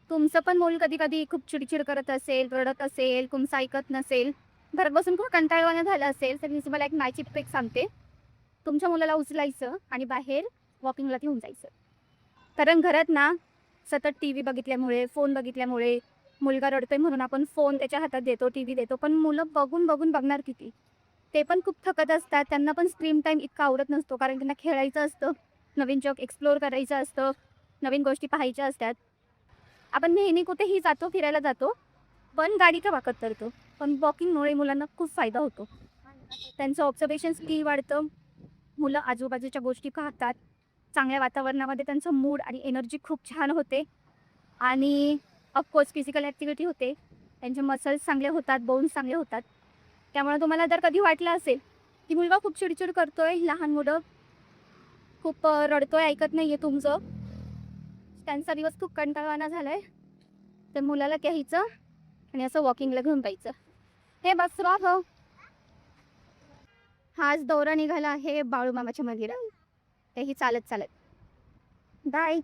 तुमचं पण मूल कधी-कधी खूप चिडचिड करत असेल, रडत असेल, तुमचं ऐकत नसेल, घरात बसून खूप कंटाळवाणं झालं असेल, तर मी तुम्हाला एक मॅजिक ट्रिक सांगते. तुमच्या मुलाला उचलायचं आणि बाहेर वॉकिंगला घेऊन जायचं. कारण घरात ना सतत टीव्ही बघितल्यामुळे, फोन बघितल्यामुळे, मुलगा रडतोय म्हणून आपण फोन त्याच्या हातात देतो, टीव्ही देतो. पण मुलं बघून बघणार किती? ते पण खूप थकत असतात. त्यांना पण स्क्रीन टाईम इतका आवडत नसतो, कारण त्यांना खेळायचं असतं, नवीन जग एक्सप्लोर करायचं असतं, नवीन गोष्टी पाहायच्या असतात. आपण नेहमी कुठेही जातो, फिरायला जातो, पण गाडीच्या वाकत करतो. पण वॉकिंगमुळे मुलांना खूप फायदा होतो. त्यांचं ऑब्झर्वेशन स्किल वाढतं. मुलं आजूबाजूच्या गोष्टी पाहतात. चांगल्या वातावरणामध्ये त्यांचं मूड आणि एनर्जी खूप छान होते आणि ऑफकोर्स फिजिकल ॲक्टिव्हिटी होते. त्यांचे मसल्स चांगले होतात, बोन्स चांगले होतात. त्यामुळे तुम्हाला जर कधी वाटलं असेल, की मुलगा खूप चिडचिड करतोय, लहान मुलं खूप रडतोय, ऐकत नाहीये तुमचं, त्यांचा दिवस खूप कंटाळवाणा झालाय, तर मुलाला घ्यायचं आणि असं वॉकिंगला घेऊन जायचं. "हे बसवा हो, हा आज दौरा निघाला आहे बाळूमामाच्या मंदिरात." तेही चालत-चालत. बाय.